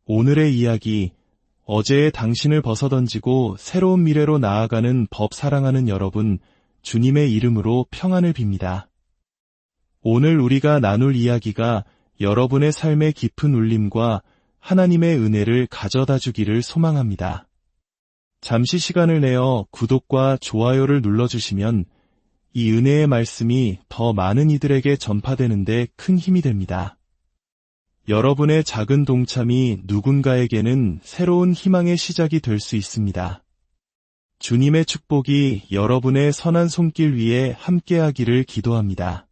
오늘의 이야기, 어제의 당신을 벗어던지고 새로운 미래로 나아가는 법 사랑하는 여러분, 주님의 이름으로 평안을 빕니다. 오늘 우리가 나눌 이야기가 여러분의 삶의 깊은 울림과 하나님의 은혜를 가져다 주기를 소망합니다. 잠시 시간을 내어 구독과 좋아요를 눌러주시면 이 은혜의 말씀이 더 많은 이들에게 전파되는데 큰 힘이 됩니다. 여러분의 작은 동참이 누군가에게는 새로운 희망의 시작이 될 수 있습니다. 주님의 축복이 여러분의 선한 손길 위에 함께하기를 기도합니다.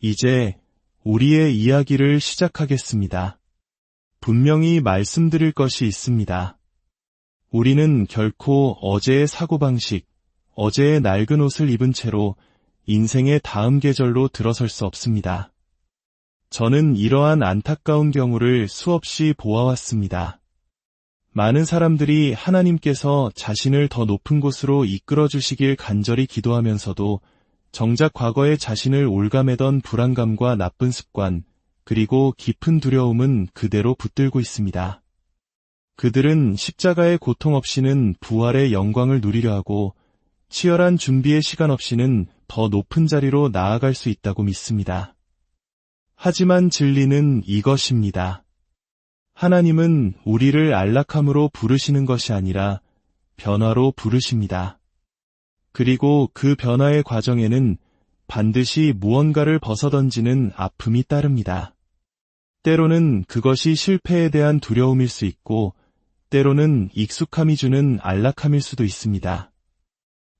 이제 우리의 이야기를 시작하겠습니다. 분명히 말씀드릴 것이 있습니다. 우리는 결코 어제의 사고방식, 어제의 낡은 옷을 입은 채로 인생의 다음 계절로 들어설 수 없습니다. 저는 이러한 안타까운 경우를 수없이 보아왔습니다. 많은 사람들이 하나님께서 자신을 더 높은 곳으로 이끌어 주시길 간절히 기도하면서도 정작 과거의 자신을 올가매던 불안감과 나쁜 습관, 그리고 깊은 두려움은 그대로 붙들고 있습니다. 그들은 십자가의 고통 없이는 부활의 영광을 누리려 하고 치열한 준비의 시간 없이는 더 높은 자리로 나아갈 수 있다고 믿습니다. 하지만 진리는 이것입니다. 하나님은 우리를 안락함으로 부르시는 것이 아니라 변화로 부르십니다. 그리고 그 변화의 과정에는 반드시 무언가를 벗어던지는 아픔이 따릅니다. 때로는 그것이 실패에 대한 두려움일 수 있고, 때로는 익숙함이 주는 안락함일 수도 있습니다.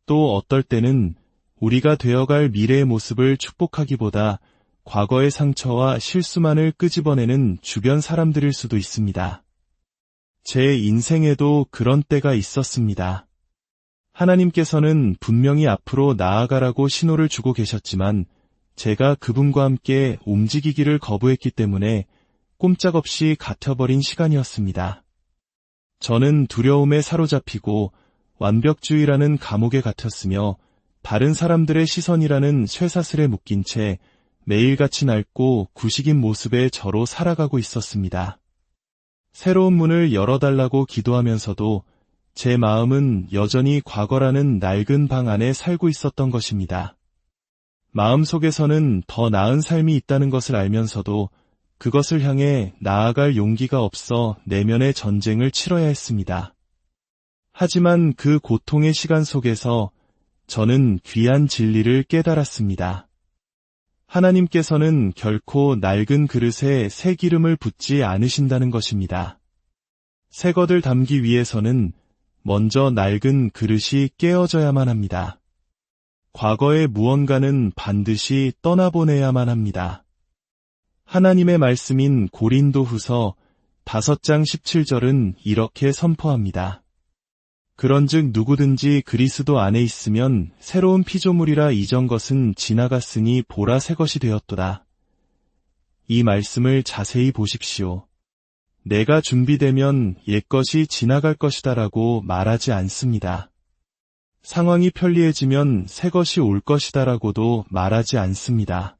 또 어떨 때는 우리가 되어갈 미래의 모습을 축복하기보다 과거의 상처와 실수만을 끄집어내는 주변 사람들일 수도 있습니다. 제 인생에도 그런 때가 있었습니다. 하나님께서는 분명히 앞으로 나아가라고 신호를 주고 계셨지만 제가 그분과 함께 움직이기를 거부했기 때문에 꼼짝없이 갇혀버린 시간이었습니다. 저는 두려움에 사로잡히고 완벽주의라는 감옥에 갇혔으며 다른 사람들의 시선이라는 쇠사슬에 묶인 채 매일같이 낡고 구식인 모습의 저로 살아가고 있었습니다. 새로운 문을 열어달라고 기도하면서도 제 마음은 여전히 과거라는 낡은 방 안에 살고 있었던 것입니다. 마음속에서는 더 나은 삶이 있다는 것을 알면서도 그것을 향해 나아갈 용기가 없어 내면의 전쟁을 치러야 했습니다. 하지만 그 고통의 시간 속에서 저는 귀한 진리를 깨달았습니다. 하나님께서는 결코 낡은 그릇에 새 기름을 붓지 않으신다는 것입니다. 새 것을 담기 위해서는 먼저 낡은 그릇이 깨어져야만 합니다. 과거의 무언가는 반드시 떠나보내야만 합니다. 하나님의 말씀인 고린도후서 5장 17절은 이렇게 선포합니다. 그런즉 누구든지 그리스도 안에 있으면 새로운 피조물이라 이전 것은 지나갔으니 보라 새 것이 되었도다. 이 말씀을 자세히 보십시오. 내가 준비되면 옛것이 지나갈 것이다라고 말하지 않습니다. 상황이 편리해지면 새 것이 올 것이다라고도 말하지 않습니다.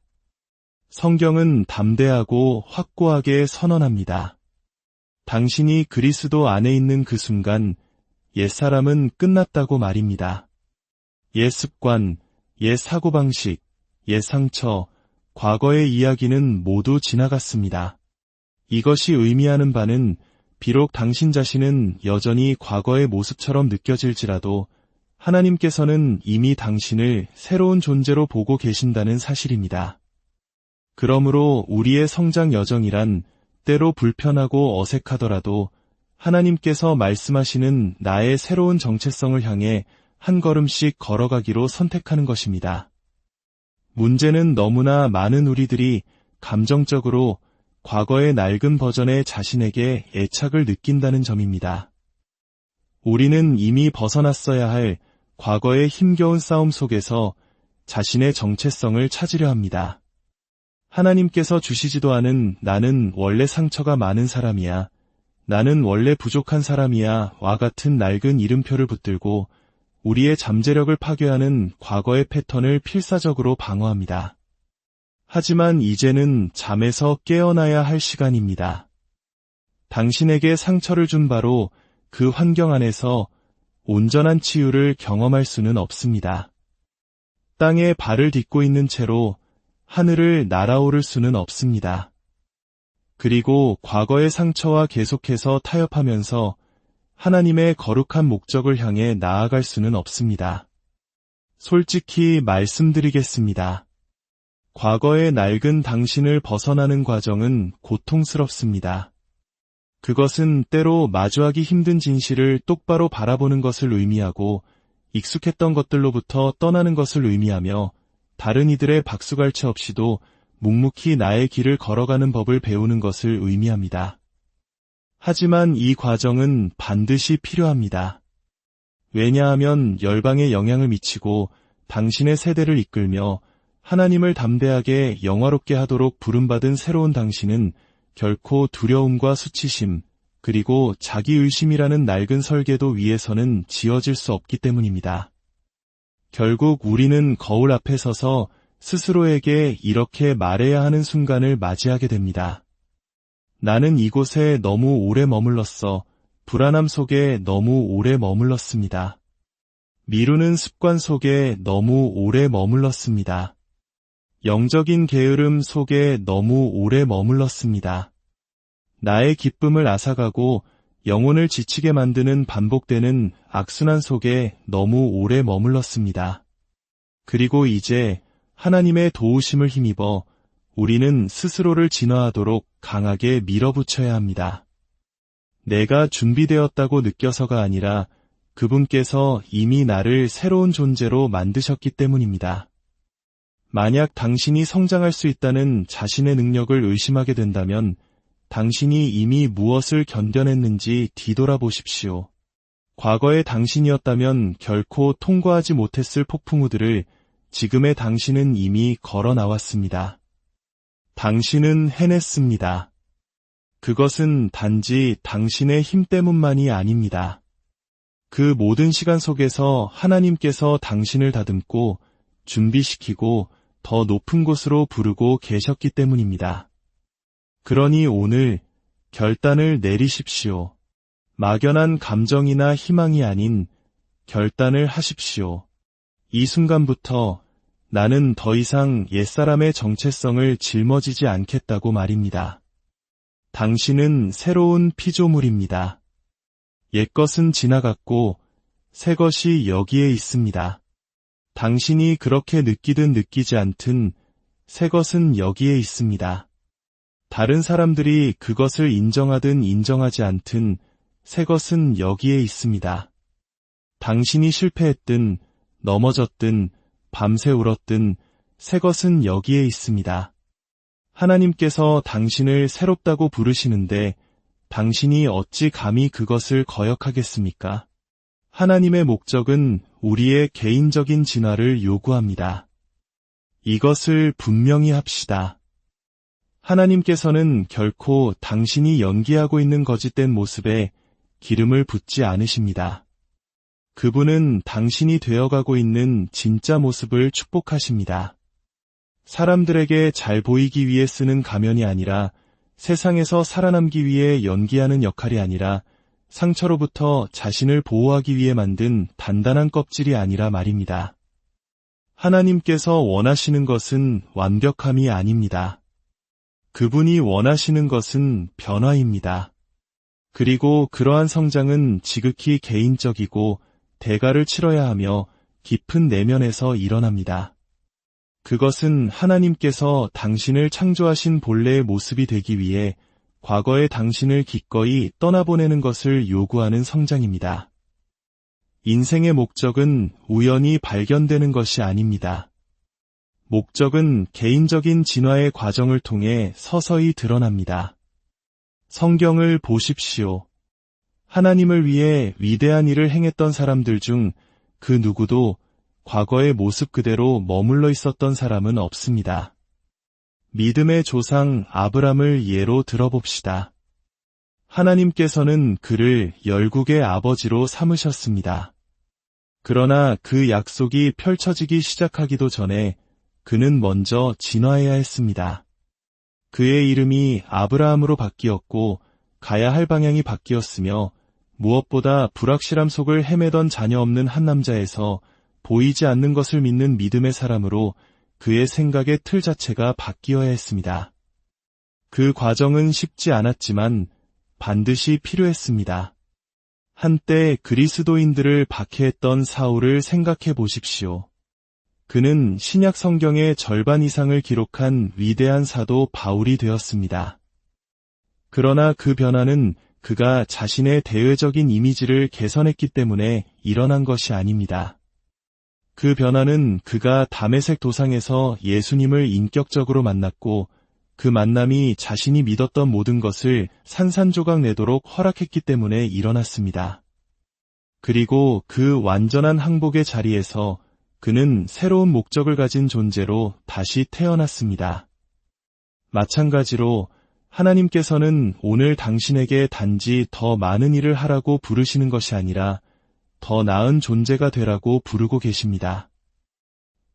성경은 담대하고 확고하게 선언합니다. 당신이 그리스도 안에 있는 그 순간 옛사람은 끝났다고 말입니다. 옛 습관, 옛 사고방식, 옛 상처, 과거의 이야기는 모두 지나갔습니다. 이것이 의미하는 바는 비록 당신 자신은 여전히 과거의 모습처럼 느껴질지라도 하나님께서는 이미 당신을 새로운 존재로 보고 계신다는 사실입니다. 그러므로 우리의 성장 여정이란 때로 불편하고 어색하더라도 하나님께서 말씀하시는 나의 새로운 정체성을 향해 한 걸음씩 걸어가기로 선택하는 것입니다. 문제는 너무나 많은 우리들이 감정적으로 과거의 낡은 버전의 자신에게 애착을 느낀다는 점입니다. 우리는 이미 벗어났어야 할 과거의 힘겨운 싸움 속에서 자신의 정체성을 찾으려 합니다. 하나님께서 주시지도 않은 나는 원래 상처가 많은 사람이야, 나는 원래 부족한 사람이야 와 같은 낡은 이름표를 붙들고 우리의 잠재력을 파괴하는 과거의 패턴을 필사적으로 방어합니다. 하지만 이제는 잠에서 깨어나야 할 시간입니다. 당신에게 상처를 준 바로 그 환경 안에서 온전한 치유를 경험할 수는 없습니다. 땅에 발을 딛고 있는 채로 하늘을 날아오를 수는 없습니다. 그리고 과거의 상처와 계속해서 타협하면서 하나님의 거룩한 목적을 향해 나아갈 수는 없습니다. 솔직히 말씀드리겠습니다. 과거의 낡은 당신을 벗어나는 과정은 고통스럽습니다. 그것은 때로 마주하기 힘든 진실을 똑바로 바라보는 것을 의미하고 익숙했던 것들로부터 떠나는 것을 의미하며 다른 이들의 박수갈채 없이도 묵묵히 나의 길을 걸어가는 법을 배우는 것을 의미합니다. 하지만 이 과정은 반드시 필요합니다. 왜냐하면 열방에 영향을 미치고 당신의 세대를 이끌며 하나님을 담대하게 영화롭게 하도록 부름받은 새로운 당신은 결코 두려움과 수치심, 그리고 자기의심이라는 낡은 설계도 위에서는 지어질 수 없기 때문입니다. 결국 우리는 거울 앞에 서서 스스로에게 이렇게 말해야 하는 순간을 맞이하게 됩니다. 나는 이곳에 너무 오래 머물렀어. 불안함 속에 너무 오래 머물렀습니다. 미루는 습관 속에 너무 오래 머물렀습니다. 영적인 게으름 속에 너무 오래 머물렀습니다. 나의 기쁨을 앗아가고 영혼을 지치게 만드는 반복되는 악순환 속에 너무 오래 머물렀습니다. 그리고 이제 하나님의 도우심을 힘입어 우리는 스스로를 진화하도록 강하게 밀어붙여야 합니다. 내가 준비되었다고 느껴서가 아니라 그분께서 이미 나를 새로운 존재로 만드셨기 때문입니다. 만약 당신이 성장할 수 있다는 자신의 능력을 의심하게 된다면 당신이 이미 무엇을 견뎌냈는지 뒤돌아보십시오. 과거의 당신이었다면 결코 통과하지 못했을 폭풍우들을 지금의 당신은 이미 걸어 나왔습니다. 당신은 해냈습니다. 그것은 단지 당신의 힘 때문만이 아닙니다. 그 모든 시간 속에서 하나님께서 당신을 다듬고 준비시키고 더 높은 곳으로 부르고 계셨기 때문입니다. 그러니 오늘 결단을 내리십시오. 막연한 감정이나 희망이 아닌 결단을 하십시오. 이 순간부터 나는 더 이상 옛사람의 정체성을 짊어지지 않겠다고 말입니다. 당신은 새로운 피조물입니다. 옛것은 지나갔고 새 것이 여기에 있습니다. 당신이 그렇게 느끼든 느끼지 않든 새 것은 여기에 있습니다. 다른 사람들이 그것을 인정하든 인정하지 않든 새 것은 여기에 있습니다. 당신이 실패했든 넘어졌든 밤새 울었든 새 것은 여기에 있습니다. 하나님께서 당신을 새롭다고 부르시는데 당신이 어찌 감히 그것을 거역하겠습니까? 하나님의 목적은 우리의 개인적인 진화를 요구합니다. 이것을 분명히 합시다. 하나님께서는 결코 당신이 연기하고 있는 거짓된 모습에 기름을 붓지 않으십니다. 그분은 당신이 되어가고 있는 진짜 모습을 축복하십니다. 사람들에게 잘 보이기 위해 쓰는 가면이 아니라 세상에서 살아남기 위해 연기하는 역할이 아니라 상처로부터 자신을 보호하기 위해 만든 단단한 껍질이 아니라 말입니다. 하나님께서 원하시는 것은 완벽함이 아닙니다. 그분이 원하시는 것은 변화입니다. 그리고 그러한 성장은 지극히 개인적이고 대가를 치러야 하며 깊은 내면에서 일어납니다. 그것은 하나님께서 당신을 창조하신 본래의 모습이 되기 위해 과거의 당신을 기꺼이 떠나보내는 것을 요구하는 성장입니다. 인생의 목적은 우연히 발견되는 것이 아닙니다. 목적은 개인적인 진화의 과정을 통해 서서히 드러납니다. 성경을 보십시오. 하나님을 위해 위대한 일을 행했던 사람들 중 그 누구도 과거의 모습 그대로 머물러 있었던 사람은 없습니다. 믿음의 조상 아브람을 예로 들어봅시다. 하나님께서는 그를 열국의 아버지로 삼으셨습니다. 그러나 그 약속이 펼쳐지기 시작하기도 전에 그는 먼저 진화해야 했습니다. 그의 이름이 아브라함으로 바뀌었고 가야 할 방향이 바뀌었으며 무엇보다 불확실함 속을 헤매던 자녀 없는 한 남자에서 보이지 않는 것을 믿는 믿음의 사람으로 그의 생각의 틀 자체가 바뀌어야 했습니다. 그 과정은 쉽지 않았지만 반드시 필요했습니다. 한때 그리스도인들을 박해했던 사울을 생각해 보십시오. 그는 신약 성경의 절반 이상을 기록한 위대한 사도 바울이 되었습니다. 그러나 그 변화는 그가 자신의 대외적인 이미지를 개선했기 때문에 일어난 것이 아닙니다. 그 변화는 그가 다메섹 도상에서 예수님을 인격적으로 만났고 그 만남이 자신이 믿었던 모든 것을 산산조각 내도록 허락했기 때문에 일어났습니다. 그리고 그 완전한 항복의 자리에서 그는 새로운 목적을 가진 존재로 다시 태어났습니다. 마찬가지로 하나님께서는 오늘 당신에게 단지 더 많은 일을 하라고 부르시는 것이 아니라 더 나은 존재가 되라고 부르고 계십니다.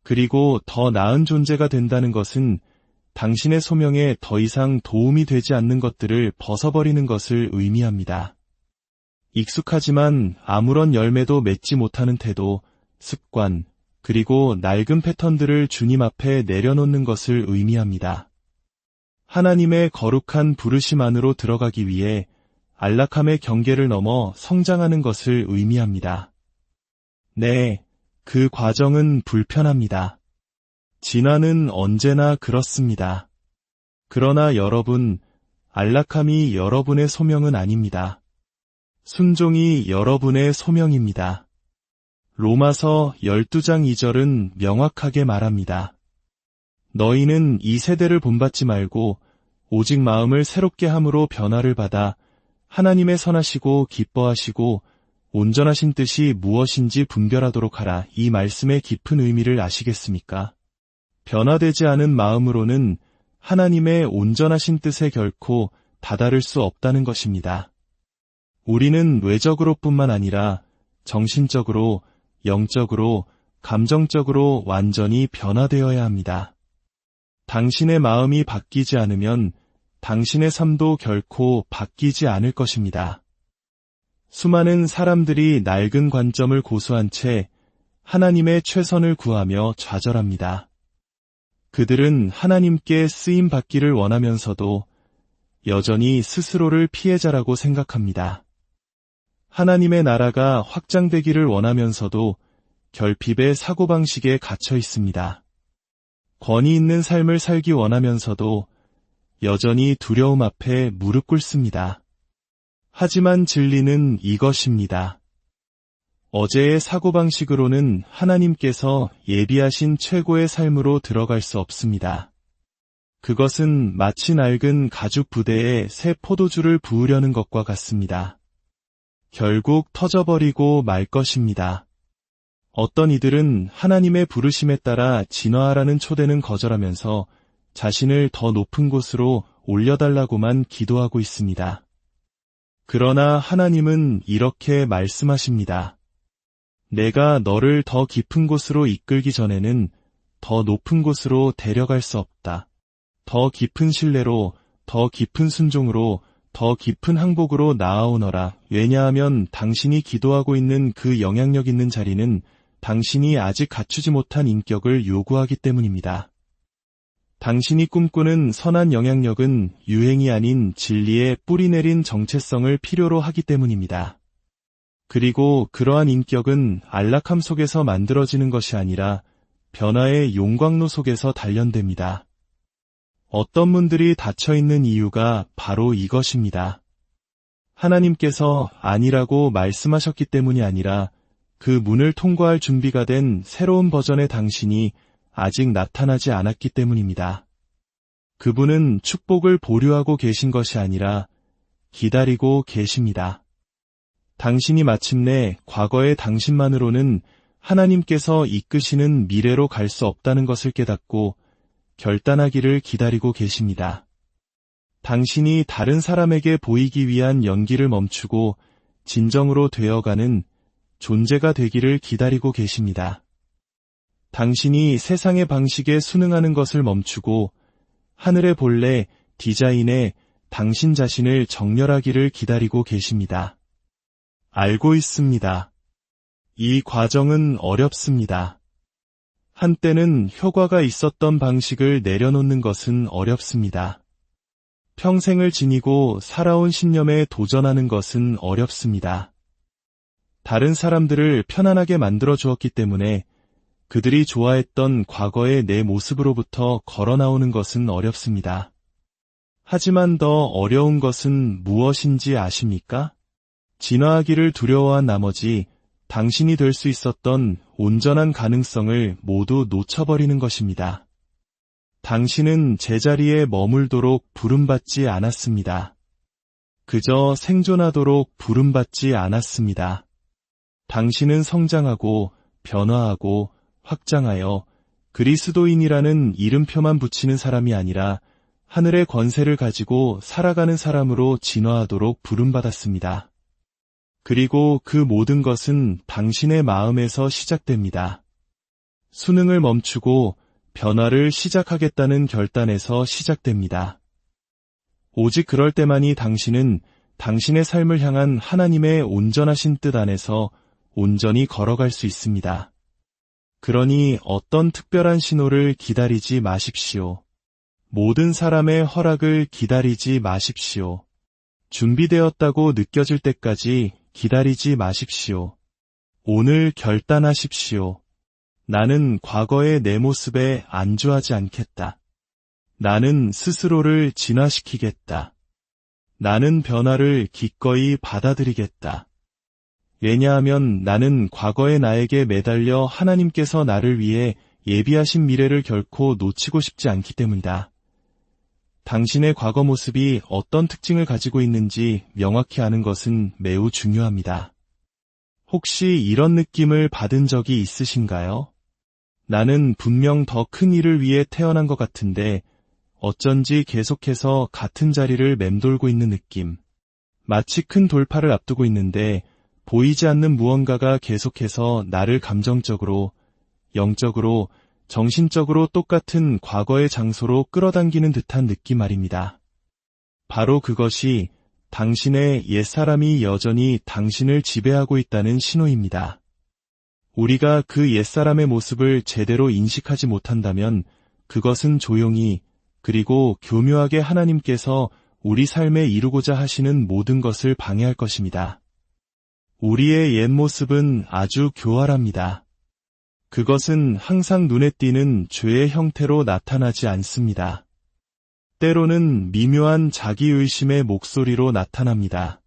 그리고 더 나은 존재가 된다는 것은 당신의 소명에 더 이상 도움이 되지 않는 것들을 벗어버리는 것을 의미합니다. 익숙하지만 아무런 열매도 맺지 못하는 태도, 습관, 그리고 낡은 패턴들을 주님 앞에 내려놓는 것을 의미합니다. 하나님의 거룩한 부르심 안으로 들어가기 위해 안락함의 경계를 넘어 성장하는 것을 의미합니다. 네, 그 과정은 불편합니다. 진화는 언제나 그렇습니다. 그러나 여러분, 안락함이 여러분의 소명은 아닙니다. 순종이 여러분의 소명입니다. 로마서 12장 2절은 명확하게 말합니다. 너희는 이 세대를 본받지 말고 오직 마음을 새롭게 함으로 변화를 받아 하나님의 선하시고 기뻐하시고 온전하신 뜻이 무엇인지 분별하도록 하라. 이 말씀의 깊은 의미를 아시겠습니까? 변화되지 않은 마음으로는 하나님의 온전하신 뜻에 결코 다다를 수 없다는 것입니다. 우리는 외적으로뿐만 아니라 정신적으로, 영적으로, 감정적으로 완전히 변화되어야 합니다. 당신의 마음이 바뀌지 않으면 당신의 삶도 결코 바뀌지 않을 것입니다. 수많은 사람들이 낡은 관점을 고수한 채 하나님의 최선을 구하며 좌절합니다. 그들은 하나님께 쓰임 받기를 원하면서도 여전히 스스로를 피해자라고 생각합니다. 하나님의 나라가 확장되기를 원하면서도 결핍의 사고방식에 갇혀 있습니다. 권위 있는 삶을 살기 원하면서도 여전히 두려움 앞에 무릎 꿇습니다. 하지만 진리는 이것입니다. 어제의 사고방식으로는 하나님께서 예비하신 최고의 삶으로 들어갈 수 없습니다. 그것은 마치 낡은 가죽 부대에 새 포도주를 부으려는 것과 같습니다. 결국 터져버리고 말 것입니다. 어떤 이들은 하나님의 부르심에 따라 진화하라는 초대는 거절하면서 자신을 더 높은 곳으로 올려달라고만 기도하고 있습니다. 그러나 하나님은 이렇게 말씀하십니다. 내가 너를 더 깊은 곳으로 이끌기 전에는 더 높은 곳으로 데려갈 수 없다. 더 깊은 신뢰로, 더 깊은 순종으로, 더 깊은 항복으로 나아오너라. 왜냐하면 당신이 기도하고 있는 그 영향력 있는 자리는 당신이 아직 갖추지 못한 인격을 요구하기 때문입니다. 당신이 꿈꾸는 선한 영향력은 유행이 아닌 진리의 뿌리 내린 정체성을 필요로 하기 때문입니다. 그리고 그러한 인격은 안락함 속에서 만들어지는 것이 아니라 변화의 용광로 속에서 단련됩니다. 어떤 문들이 닫혀있는 이유가 바로 이것입니다. 하나님께서 아니라고 말씀하셨기 때문이 아니라 그 문을 통과할 준비가 된 새로운 버전의 당신이 아직 나타나지 않았기 때문입니다. 그분은 축복을 보류하고 계신 것이 아니라 기다리고 계십니다. 당신이 마침내 과거의 당신만으로는 하나님께서 이끄시는 미래로 갈 수 없다는 것을 깨닫고 결단하기를 기다리고 계십니다. 당신이 다른 사람에게 보이기 위한 연기를 멈추고 진정으로 되어가는 존재가 되기를 기다리고 계십니다. 당신이 세상의 방식에 순응하는 것을 멈추고 하늘의 본래, 디자인에 당신 자신을 정렬하기를 기다리고 계십니다. 알고 있습니다. 이 과정은 어렵습니다. 한때는 효과가 있었던 방식을 내려놓는 것은 어렵습니다. 평생을 지니고 살아온 신념에 도전하는 것은 어렵습니다. 다른 사람들을 편안하게 만들어 주었기 때문에 그들이 좋아했던 과거의 내 모습으로부터 걸어 나오는 것은 어렵습니다. 하지만 더 어려운 것은 무엇인지 아십니까? 진화하기를 두려워한 나머지 당신이 될 수 있었던 온전한 가능성을 모두 놓쳐버리는 것입니다. 당신은 제자리에 머물도록 부름받지 않았습니다. 그저 생존하도록 부름받지 않았습니다. 당신은 성장하고 변화하고 확장하여 그리스도인이라는 이름표만 붙이는 사람이 아니라 하늘의 권세를 가지고 살아가는 사람으로 진화하도록 부름받았습니다. 그리고 그 모든 것은 당신의 마음에서 시작됩니다. 수능을 멈추고 변화를 시작하겠다는 결단에서 시작됩니다. 오직 그럴 때만이 당신은 당신의 삶을 향한 하나님의 온전하신 뜻 안에서 온전히 걸어갈 수 있습니다. 그러니 어떤 특별한 신호를 기다리지 마십시오. 모든 사람의 허락을 기다리지 마십시오. 준비되었다고 느껴질 때까지 기다리지 마십시오. 오늘 결단하십시오. 나는 과거의 내 모습에 안주하지 않겠다. 나는 스스로를 진화시키겠다. 나는 변화를 기꺼이 받아들이겠다. 왜냐하면 나는 과거의 나에게 매달려 하나님께서 나를 위해 예비하신 미래를 결코 놓치고 싶지 않기 때문이다. 당신의 과거 모습이 어떤 특징을 가지고 있는지 명확히 아는 것은 매우 중요합니다. 혹시 이런 느낌을 받은 적이 있으신가요? 나는 분명 더 큰 일을 위해 태어난 것 같은데 어쩐지 계속해서 같은 자리를 맴돌고 있는 느낌. 마치 큰 돌파를 앞두고 있는데 보이지 않는 무언가가 계속해서 나를 감정적으로, 영적으로, 정신적으로 똑같은 과거의 장소로 끌어당기는 듯한 느낌 말입니다. 바로 그것이 당신의 옛사람이 여전히 당신을 지배하고 있다는 신호입니다. 우리가 그 옛사람의 모습을 제대로 인식하지 못한다면 그것은 조용히 그리고 교묘하게 하나님께서 우리 삶에 이루고자 하시는 모든 것을 방해할 것입니다. 우리의 옛 모습은 아주 교활합니다. 그것은 항상 눈에 띄는 죄의 형태로 나타나지 않습니다. 때로는 미묘한 자기의심의 목소리로 나타납니다.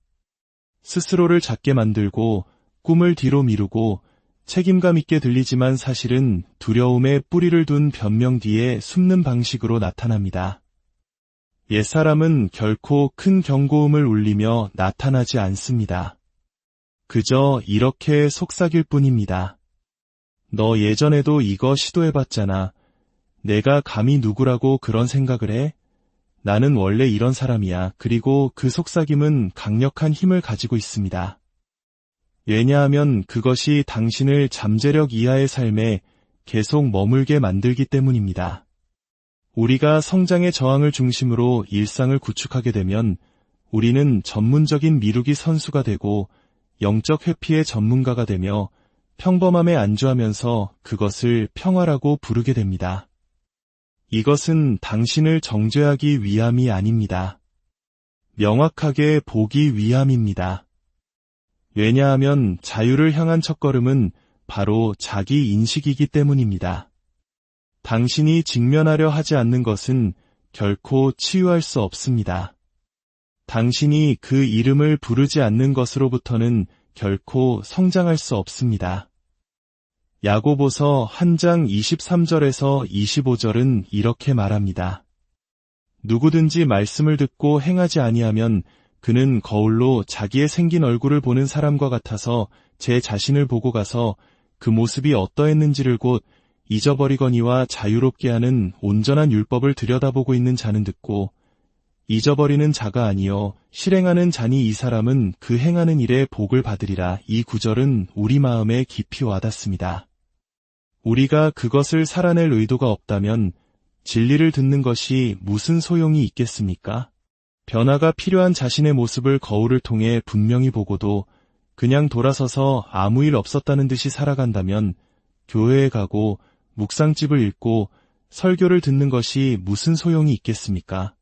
스스로를 작게 만들고 꿈을 뒤로 미루고 책임감 있게 들리지만 사실은 두려움에 뿌리를 둔 변명 뒤에 숨는 방식으로 나타납니다. 옛사람은 결코 큰 경고음을 울리며 나타나지 않습니다. 그저 이렇게 속삭일 뿐입니다. 너 예전에도 이거 시도해봤잖아. 내가 감히 누구라고 그런 생각을 해? 나는 원래 이런 사람이야. 그리고 그 속삭임은 강력한 힘을 가지고 있습니다. 왜냐하면 그것이 당신을 잠재력 이하의 삶에 계속 머물게 만들기 때문입니다. 우리가 성장의 저항을 중심으로 일상을 구축하게 되면 우리는 전문적인 미루기 선수가 되고 영적 회피의 전문가가 되며 평범함에 안주하면서 그것을 평화라고 부르게 됩니다. 이것은 당신을 정죄하기 위함이 아닙니다. 명확하게 보기 위함입니다. 왜냐하면 자유를 향한 첫걸음은 바로 자기 인식이기 때문입니다. 당신이 직면하려 하지 않는 것은 결코 치유할 수 없습니다. 당신이 그 이름을 부르지 않는 것으로부터는 결코 성장할 수 없습니다. 야고보서 1장 23절에서 25절은 이렇게 말합니다. 누구든지 말씀을 듣고 행하지 아니하면 그는 거울로 자기의 생긴 얼굴을 보는 사람과 같아서 제 자신을 보고 가서 그 모습이 어떠했는지를 곧 잊어버리거니와 자유롭게 하는 온전한 율법을 들여다보고 있는 자는 듣고 잊어버리는 자가 아니요 실행하는 자니 이 사람은 그 행하는 일에 복을 받으리라. 이 구절은 우리 마음에 깊이 와닿습니다. 우리가 그것을 살아낼 의도가 없다면 진리를 듣는 것이 무슨 소용이 있겠습니까? 변화가 필요한 자신의 모습을 거울을 통해 분명히 보고도 그냥 돌아서서 아무 일 없었다는 듯이 살아간다면 교회에 가고 묵상집을 읽고 설교를 듣는 것이 무슨 소용이 있겠습니까?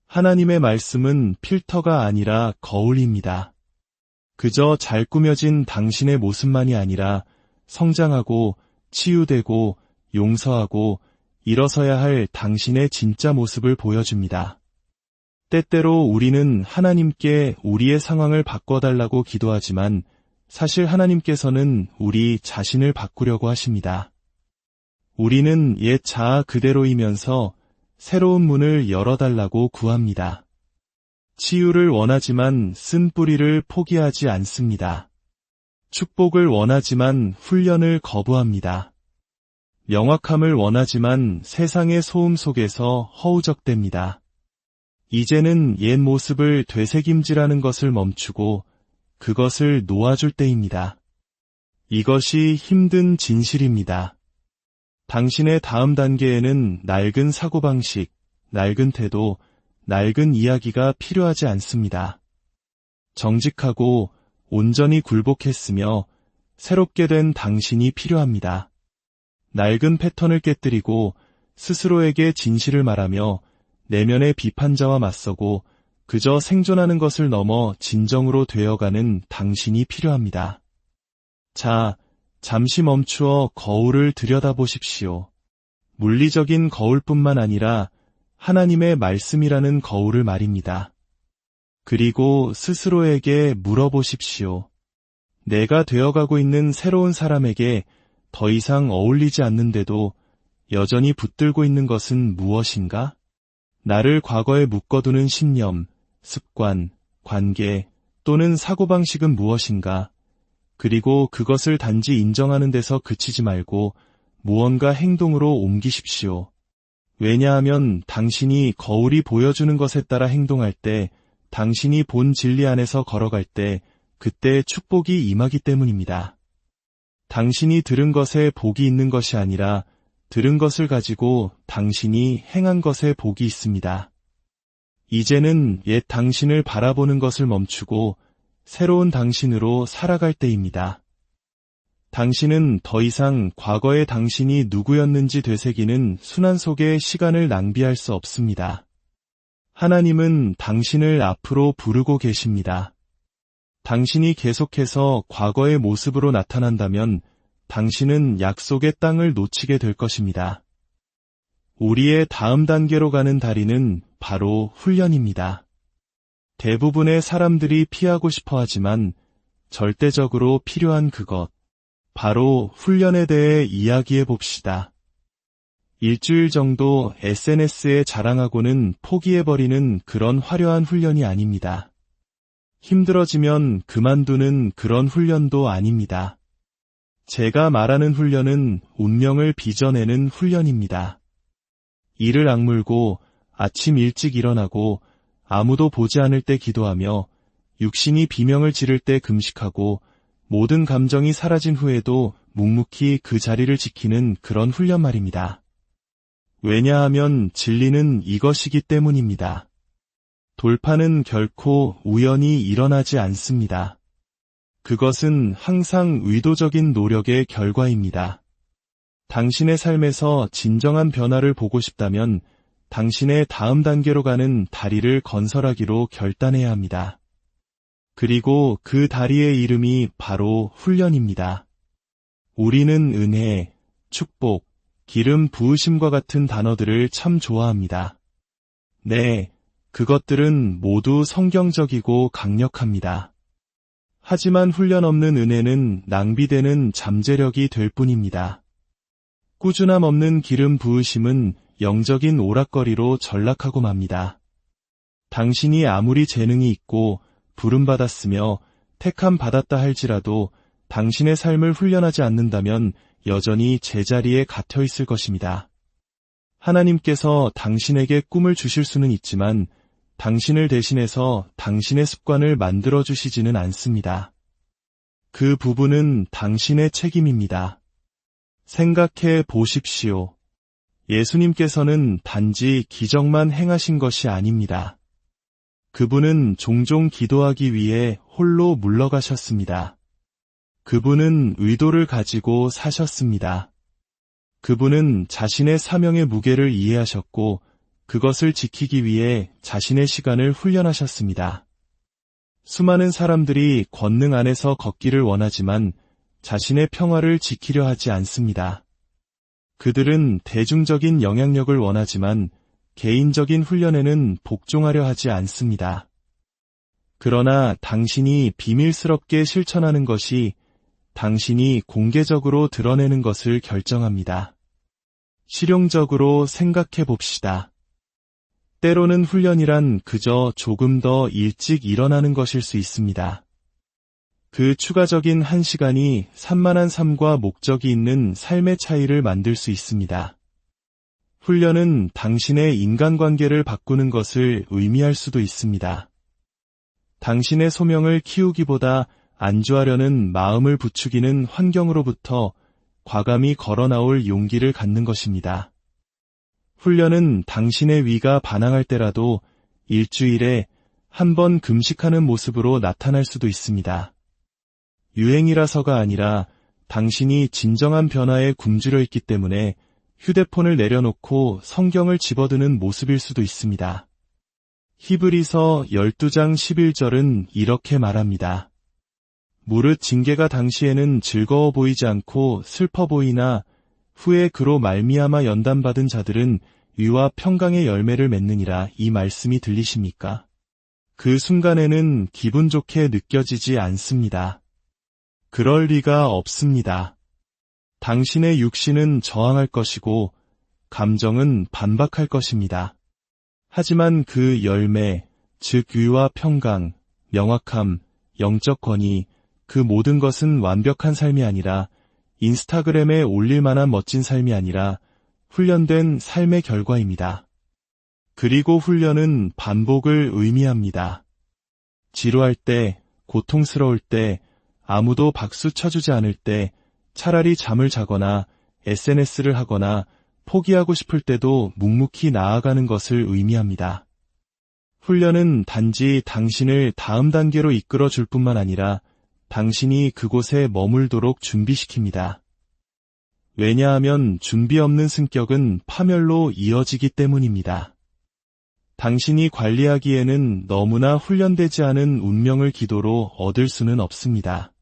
하나님의 말씀은 필터가 아니라 거울입니다. 그저 잘 꾸며진 당신의 모습만이 아니라 성장하고 치유되고 용서하고 일어서야 할 당신의 진짜 모습을 보여줍니다. 때때로 우리는 하나님께 우리의 상황을 바꿔달라고 기도하지만 사실 하나님께서는 우리 자신을 바꾸려고 하십니다. 우리는 옛 자아 그대로이면서 새로운 문을 열어달라고 구합니다. 치유를 원하지만 쓴 뿌리를 포기하지 않습니다. 축복을 원하지만 훈련을 거부합니다. 명확함을 원하지만 세상의 소음 속에서 허우적댑니다. 이제는 옛 모습을 되새김질하는 것을 멈추고 그것을 놓아줄 때입니다. 이것이 힘든 진실입니다. 당신의 다음 단계에는 낡은 사고방식, 낡은 태도, 낡은 이야기가 필요하지 않습니다. 정직하고 온전히 굴복했으며 새롭게 된 당신이 필요합니다. 낡은 패턴을 깨뜨리고 스스로에게 진실을 말하며 내면의 비판자와 맞서고 그저 생존하는 것을 넘어 진정으로 되어가는 당신이 필요합니다. 자, 잠시 멈추어 거울을 들여다보십시오. 물리적인 거울뿐만 아니라 하나님의 말씀이라는 거울을 말입니다. 그리고 스스로에게 물어보십시오. 내가 되어가고 있는 새로운 사람에게 더 이상 어울리지 않는데도 여전히 붙들고 있는 것은 무엇인가? 나를 과거에 묶어두는 신념, 습관, 관계 또는 사고방식은 무엇인가? 그리고 그것을 단지 인정하는 데서 그치지 말고 무언가 행동으로 옮기십시오. 왜냐하면 당신이 거울이 보여주는 것에 따라 행동할 때, 당신이 본 진리 안에서 걸어갈 때, 그때 축복이 임하기 때문입니다. 당신이 들은 것에 복이 있는 것이 아니라 들은 것을 가지고 당신이 행한 것에 복이 있습니다. 이제는 옛 당신을 바라보는 것을 멈추고 새로운 당신으로 살아갈 때입니다. 당신은 더 이상 과거의 당신이 누구였는지 되새기는 순환 속에 시간을 낭비할 수 없습니다. 하나님은 당신을 앞으로 부르고 계십니다. 당신이 계속해서 과거의 모습으로 나타난다면 당신은 약속의 땅을 놓치게 될 것입니다. 우리의 다음 단계로 가는 다리는 바로 훈련입니다. 대부분의 사람들이 피하고 싶어 하지만 절대적으로 필요한 그것, 바로 훈련에 대해 이야기해 봅시다. 일주일 정도 SNS에 자랑하고는 포기해버리는 그런 화려한 훈련이 아닙니다. 힘들어지면 그만두는 그런 훈련도 아닙니다. 제가 말하는 훈련은 운명을 빚어내는 훈련입니다. 이를 악물고 아침 일찍 일어나고 아무도 보지 않을 때 기도하며 육신이 비명을 지를 때 금식하고 모든 감정이 사라진 후에도 묵묵히 그 자리를 지키는 그런 훈련 말입니다. 왜냐하면 진리는 이것이기 때문입니다. 돌파는 결코 우연히 일어나지 않습니다. 그것은 항상 의도적인 노력의 결과입니다. 당신의 삶에서 진정한 변화를 보고 싶다면 당신의 다음 단계로 가는 다리를 건설하기로 결단해야 합니다. 그리고 그 다리의 이름이 바로 훈련입니다. 우리는 은혜, 축복, 기름 부으심과 같은 단어들을 참 좋아합니다. 네, 그것들은 모두 성경적이고 강력합니다. 하지만 훈련 없는 은혜는 낭비되는 잠재력이 될 뿐입니다. 꾸준함 없는 기름 부으심은 영적인 오락거리로 전락하고 맙니다. 당신이 아무리 재능이 있고 부름받았으며 택함 받았다 할지라도 당신의 삶을 훈련하지 않는다면 여전히 제자리에 갇혀 있을 것입니다. 하나님께서 당신에게 꿈을 주실 수는 있지만 당신을 대신해서 당신의 습관을 만들어 주시지는 않습니다. 그 부분은 당신의 책임입니다. 생각해 보십시오. 예수님께서는 단지 기적만 행하신 것이 아닙니다. 그분은 종종 기도하기 위해 홀로 물러가셨습니다. 그분은 의도를 가지고 사셨습니다. 그분은 자신의 사명의 무게를 이해하셨고 그것을 지키기 위해 자신의 시간을 훈련하셨습니다. 수많은 사람들이 권능 안에서 걷기를 원하지만 자신의 평화를 지키려 하지 않습니다. 그들은 대중적인 영향력을 원하지만 개인적인 훈련에는 복종하려 하지 않습니다. 그러나 당신이 비밀스럽게 실천하는 것이 당신이 공개적으로 드러내는 것을 결정합니다. 실용적으로 생각해 봅시다. 때로는 훈련이란 그저 조금 더 일찍 일어나는 것일 수 있습니다. 그 추가적인 1시간이 산만한 삶과 목적이 있는 삶의 차이를 만들 수 있습니다. 훈련은 당신의 인간관계를 바꾸는 것을 의미할 수도 있습니다. 당신의 소명을 키우기보다 안주하려는 마음을 부추기는 환경으로부터 과감히 걸어 나올 용기를 갖는 것입니다. 훈련은 당신의 위가 반항할 때라도 일주일에 한 번 금식하는 모습으로 나타날 수도 있습니다. 유행이라서가 아니라 당신이 진정한 변화에 굶주려 있기 때문에 휴대폰을 내려놓고 성경을 집어드는 모습일 수도 있습니다. 히브리서 12장 11절은 이렇게 말합니다. 무릇 징계가 당시에는 즐거워 보이지 않고 슬퍼 보이나 후에 그로 말미암아 연단받은 자들은 위와 평강의 열매를 맺느니라. 이 말씀이 들리십니까? 그 순간에는 기분 좋게 느껴지지 않습니다. 그럴 리가 없습니다. 당신의 육신은 저항할 것이고 감정은 반박할 것입니다. 하지만 그 열매, 즉 위와 평강, 명확함, 영적 권위, 그 모든 것은 완벽한 삶이 아니라 인스타그램에 올릴 만한 멋진 삶이 아니라 훈련된 삶의 결과입니다. 그리고 훈련은 반복을 의미합니다. 지루할 때, 고통스러울 때, 아무도 박수 쳐주지 않을 때, 차라리 잠을 자거나 SNS를 하거나 포기하고 싶을 때도 묵묵히 나아가는 것을 의미합니다. 훈련은 단지 당신을 다음 단계로 이끌어 줄 뿐만 아니라 당신이 그곳에 머물도록 준비시킵니다. 왜냐하면 준비 없는 승격은 파멸로 이어지기 때문입니다. 당신이 관리하기에는 너무나 훈련되지 않은 운명을 기도로 얻을 수는 없습니다.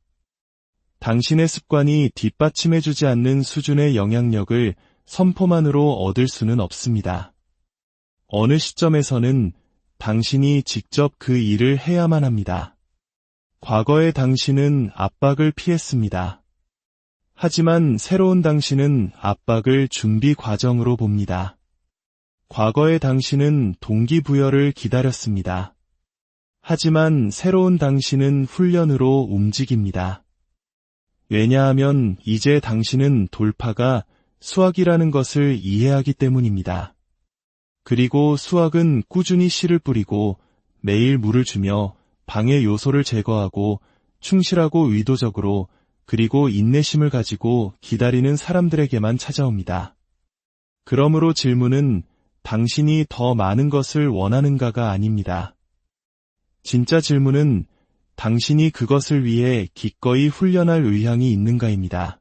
당신의 습관이 뒷받침해주지 않는 수준의 영향력을 선포만으로 얻을 수는 없습니다. 어느 시점에서는 당신이 직접 그 일을 해야만 합니다. 과거의 당신은 압박을 피했습니다. 하지만 새로운 당신은 압박을 준비 과정으로 봅니다. 과거의 당신은 동기부여를 기다렸습니다. 하지만 새로운 당신은 훈련으로 움직입니다. 왜냐하면 이제 당신은 돌파가 수학이라는 것을 이해하기 때문입니다. 그리고 수학은 꾸준히 씨를 뿌리고 매일 물을 주며 방해 요소를 제거하고 충실하고 의도적으로 그리고 인내심을 가지고 기다리는 사람들에게만 찾아옵니다. 그러므로 질문은 당신이 더 많은 것을 원하는가가 아닙니다. 진짜 질문은 당신이 그것을 위해 기꺼이 훈련할 의향이 있는가입니다.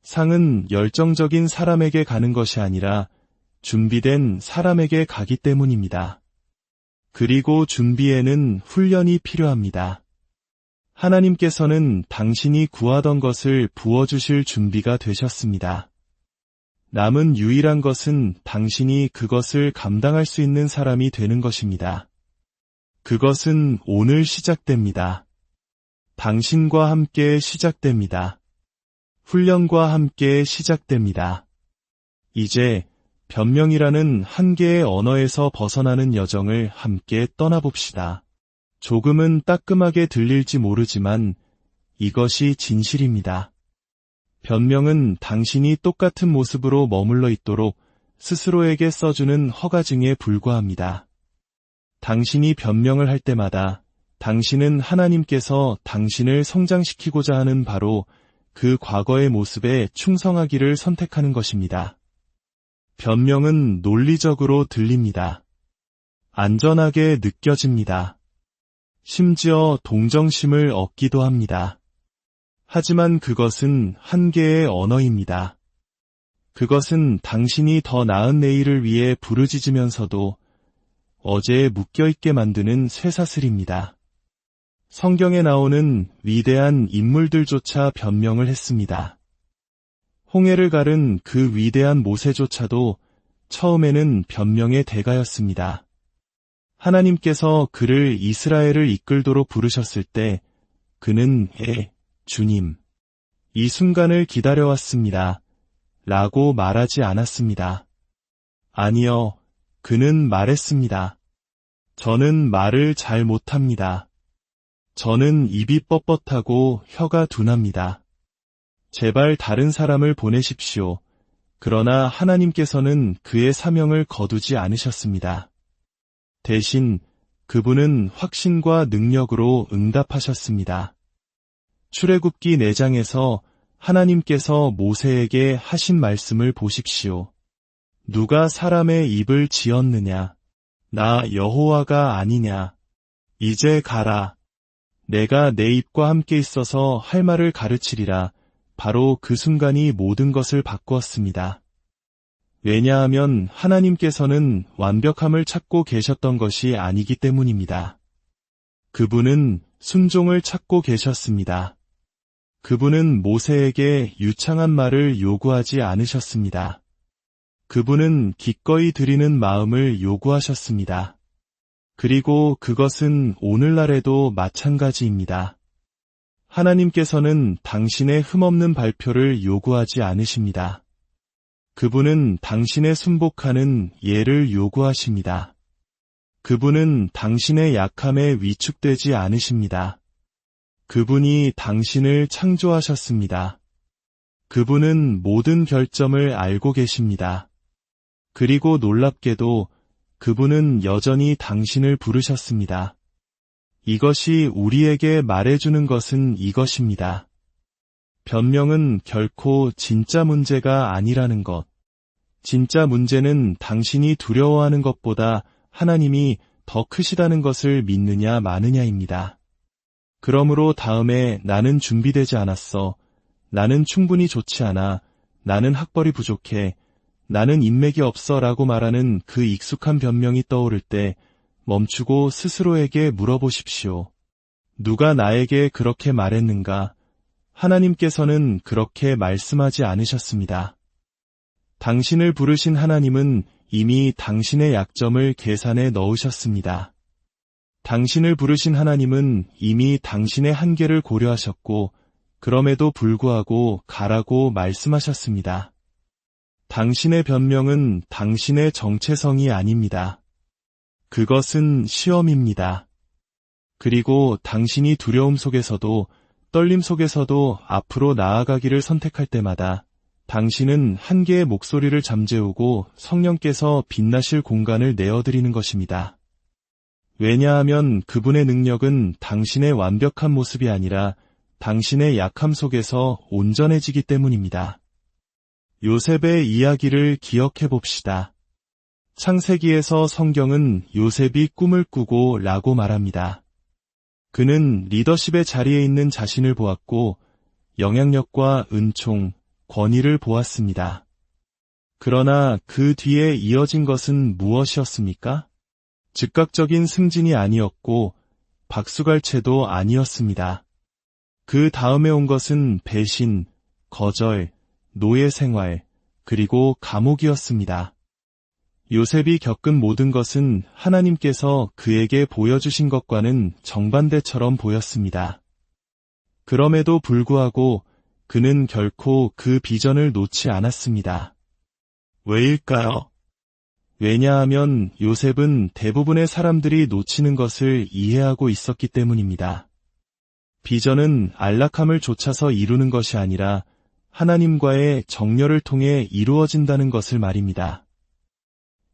상은 열정적인 사람에게 가는 것이 아니라 준비된 사람에게 가기 때문입니다. 그리고 준비에는 훈련이 필요합니다. 하나님께서는 당신이 구하던 것을 부어주실 준비가 되셨습니다. 남은 유일한 것은 당신이 그것을 감당할 수 있는 사람이 되는 것입니다. 그것은 오늘 시작됩니다. 당신과 함께 시작됩니다. 훈련과 함께 시작됩니다. 이제 변명이라는 한계의 언어에서 벗어나는 여정을 함께 떠나봅시다. 조금은 따끔하게 들릴지 모르지만 이것이 진실입니다. 변명은 당신이 똑같은 모습으로 머물러 있도록 스스로에게 써주는 허가증에 불과합니다. 당신이 변명을 할 때마다 당신은 하나님께서 당신을 성장시키고자 하는 바로 그 과거의 모습에 충성하기를 선택하는 것입니다. 변명은 논리적으로 들립니다. 안전하게 느껴집니다. 심지어 동정심을 얻기도 합니다. 하지만 그것은 한계의 언어입니다. 그것은 당신이 더 나은 내일을 위해 부르짖으면서도 어제에 묶여있게 만드는 쇠사슬입니다. 성경에 나오는 위대한 인물들조차 변명을 했습니다. 홍해를 가른 그 위대한 모세조차도 처음에는 변명의 대가였습니다. 하나님께서 그를 이스라엘을 이끌도록 부르셨을 때 그는 주님, 이 순간을 기다려왔습니다. 라고 말하지 않았습니다. 아니요, 그는 말했습니다. 저는 말을 잘 못합니다. 저는 입이 뻣뻣하고 혀가 둔합니다. 제발 다른 사람을 보내십시오. 그러나 하나님께서는 그의 사명을 거두지 않으셨습니다. 대신 그분은 확신과 능력으로 응답하셨습니다. 출애굽기 4장에서 하나님께서 모세에게 하신 말씀을 보십시오. 누가 사람의 입을 지었느냐? 나 여호와가 아니냐? 이제 가라. 내가 내 입과 함께 있어서 할 말을 가르치리라. 바로 그 순간이 모든 것을 바꾸었습니다. 왜냐하면 하나님께서는 완벽함을 찾고 계셨던 것이 아니기 때문입니다. 그분은 순종을 찾고 계셨습니다. 그분은 모세에게 유창한 말을 요구하지 않으셨습니다. 그분은 기꺼이 드리는 마음을 요구하셨습니다. 그리고 그것은 오늘날에도 마찬가지입니다. 하나님께서는 당신의 흠없는 발표를 요구하지 않으십니다. 그분은 당신의 순복하는 예를 요구하십니다. 그분은 당신의 약함에 위축되지 않으십니다. 그분이 당신을 창조하셨습니다. 그분은 모든 결점을 알고 계십니다. 그리고 놀랍게도 그분은 여전히 당신을 부르셨습니다. 이것이 우리에게 말해주는 것은 이것입니다. 변명은 결코 진짜 문제가 아니라는 것. 진짜 문제는 당신이 두려워하는 것보다 하나님이 더 크시다는 것을 믿느냐 마느냐입니다. 그러므로 다음에 나는 준비되지 않았어. 나는 충분히 좋지 않아. 나는 학벌이 부족해. 나는 인맥이 없어 라고 말하는 그 익숙한 변명이 떠오를 때 멈추고 스스로에게 물어보십시오. 누가 나에게 그렇게 말했는가? 하나님께서는 그렇게 말씀하지 않으셨습니다. 당신을 부르신 하나님은 이미 당신의 약점을 계산해 넣으셨습니다. 당신을 부르신 하나님은 이미 당신의 한계를 고려하셨고 그럼에도 불구하고 가라고 말씀하셨습니다. 당신의 변명은 당신의 정체성이 아닙니다. 그것은 시험입니다. 그리고 당신이 두려움 속에서도 떨림 속에서도 앞으로 나아가기를 선택할 때마다 당신은 한계의 목소리를 잠재우고 성령께서 빛나실 공간을 내어드리는 것입니다. 왜냐하면 그분의 능력은 당신의 완벽한 모습이 아니라 당신의 약함 속에서 온전해지기 때문입니다. 요셉의 이야기를 기억해 봅시다. 창세기에서 성경은 요셉이 꿈을 꾸고 라고 말합니다. 그는 리더십의 자리에 있는 자신을 보았고 영향력과 은총, 권위를 보았습니다. 그러나 그 뒤에 이어진 것은 무엇이었습니까? 즉각적인 승진이 아니었고 박수갈채도 아니었습니다. 그 다음에 온 것은 배신, 거절, 노예 생활, 그리고 감옥이었습니다. 요셉이 겪은 모든 것은 하나님께서 그에게 보여주신 것과는 정반대처럼 보였습니다. 그럼에도 불구하고 그는 결코 그 비전을 놓지 않았습니다. 왜일까요? 왜냐하면 요셉은 대부분의 사람들이 놓치는 것을 이해하고 있었기 때문입니다. 비전은 안락함을 좇아서 이루는 것이 아니라 하나님과의 정렬을 통해 이루어진다는 것을 말입니다.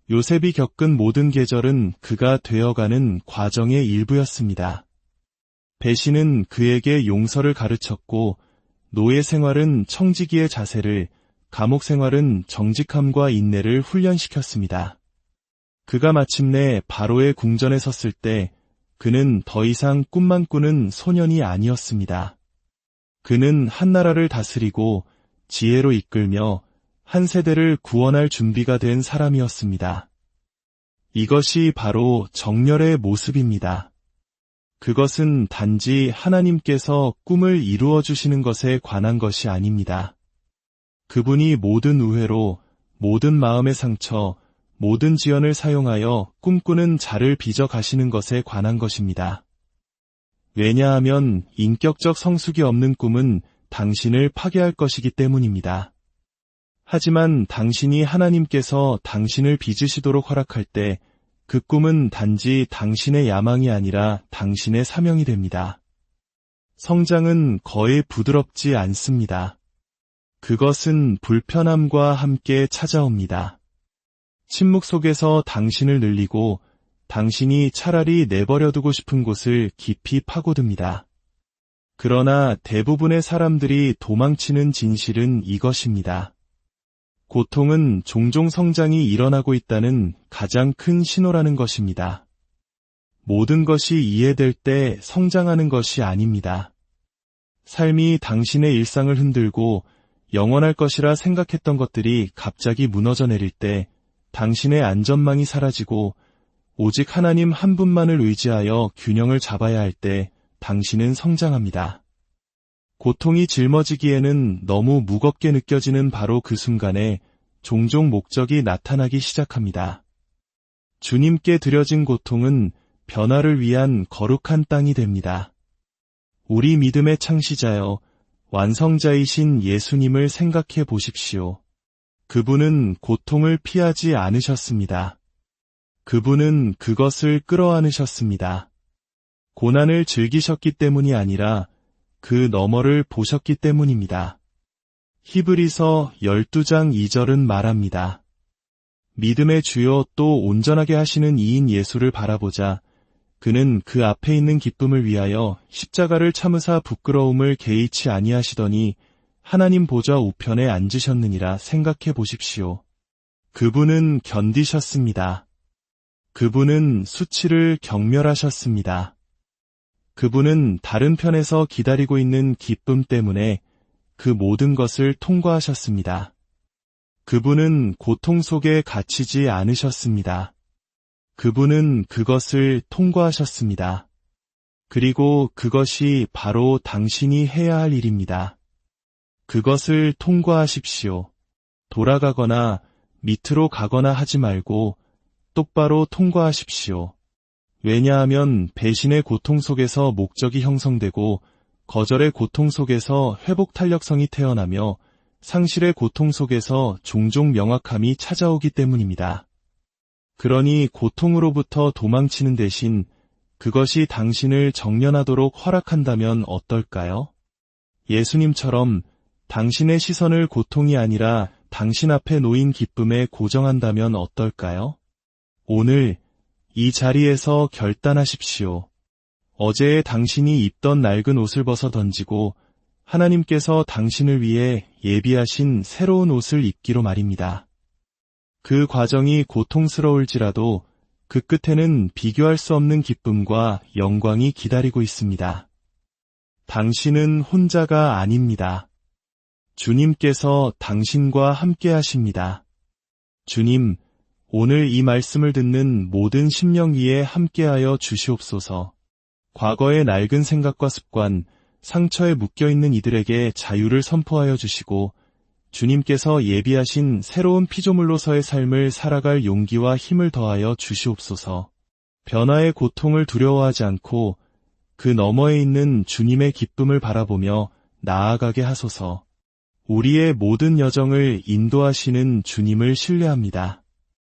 요셉이 겪은 모든 계절은 그가 되어가는 과정의 일부였습니다. 배신은 그에게 용서를 가르쳤고 노예 생활은 청지기의 자세를, 감옥 생활은 정직함과 인내를 훈련시켰습니다. 그가 마침내 바로의 궁전에 섰을 때 그는 더 이상 꿈만 꾸는 소년이 아니었습니다. 그는 한 나라를 다스리고 지혜로 이끌며 한 세대를 구원할 준비가 된 사람이었습니다. 이것이 바로 정렬의 모습입니다. 그것은 단지 하나님께서 꿈을 이루어 주시는 것에 관한 것이 아닙니다. 그분이 모든 우회로, 모든 마음의 상처, 모든 지연을 사용하여 꿈꾸는 자를 빚어 가시는 것에 관한 것입니다. 왜냐하면 인격적 성숙이 없는 꿈은 당신을 파괴할 것이기 때문입니다. 하지만 당신이 하나님께서 당신을 빚으시도록 허락할 때 그 꿈은 단지 당신의 야망이 아니라 당신의 사명이 됩니다. 성장은 거의 부드럽지 않습니다. 그것은 불편함과 함께 찾아옵니다. 침묵 속에서 당신을 늘리고 당신이 차라리 내버려두고 싶은 곳을 깊이 파고듭니다. 그러나 대부분의 사람들이 도망치는 진실은 이것입니다. 고통은 종종 성장이 일어나고 있다는 가장 큰 신호라는 것입니다. 모든 것이 이해될 때 성장하는 것이 아닙니다. 삶이 당신의 일상을 흔들고 영원할 것이라 생각했던 것들이 갑자기 무너져 내릴 때 당신의 안전망이 사라지고 오직 하나님 한 분만을 의지하여 균형을 잡아야 할 때 당신은 성장합니다. 고통이 짊어지기에는 너무 무겁게 느껴지는 바로 그 순간에 종종 목적이 나타나기 시작합니다. 주님께 드려진 고통은 변화를 위한 거룩한 땅이 됩니다. 우리 믿음의 창시자여, 완성자이신 예수님을 생각해 보십시오. 그분은 고통을 피하지 않으셨습니다. 그분은 그것을 끌어안으셨습니다. 고난을 즐기셨기 때문이 아니라 그 너머를 보셨기 때문입니다. 히브리서 12장 2절은 말합니다. 믿음의 주요 또 온전하게 하시는 이인 예수를 바라보자. 그는 그 앞에 있는 기쁨을 위하여 십자가를 참으사 부끄러움을 개의치 아니하시더니 하나님 보좌 우편에 앉으셨느니라. 생각해 보십시오. 그분은 견디셨습니다. 그분은 수치를 경멸하셨습니다. 그분은 다른 편에서 기다리고 있는 기쁨 때문에 그 모든 것을 통과하셨습니다. 그분은 고통 속에 갇히지 않으셨습니다. 그분은 그것을 통과하셨습니다. 그리고 그것이 바로 당신이 해야 할 일입니다. 그것을 통과하십시오. 돌아가거나 밑으로 가거나 하지 말고 똑바로 통과하십시오. 왜냐하면 배신의 고통 속에서 목적이 형성되고 거절의 고통 속에서 회복 탄력성이 태어나며 상실의 고통 속에서 종종 명확함이 찾아오기 때문입니다. 그러니 고통으로부터 도망치는 대신 그것이 당신을 정련하도록 허락한다면 어떨까요? 예수님처럼 당신의 시선을 고통이 아니라 당신 앞에 놓인 기쁨에 고정한다면 어떨까요? 오늘 이 자리에서 결단하십시오. 어제의 당신이 입던 낡은 옷을 벗어 던지고 하나님께서 당신을 위해 예비하신 새로운 옷을 입기로 말입니다. 그 과정이 고통스러울지라도 그 끝에는 비교할 수 없는 기쁨과 영광이 기다리고 있습니다. 당신은 혼자가 아닙니다. 주님께서 당신과 함께 하십니다. 주님, 오늘 이 말씀을 듣는 모든 심령 위에 함께하여 주시옵소서. 과거의 낡은 생각과 습관, 상처에 묶여있는 이들에게 자유를 선포하여 주시고 주님께서 예비하신 새로운 피조물로서의 삶을 살아갈 용기와 힘을 더하여 주시옵소서. 변화의 고통을 두려워하지 않고 그 너머에 있는 주님의 기쁨을 바라보며 나아가게 하소서. 우리의 모든 여정을 인도하시는 주님을 신뢰합니다.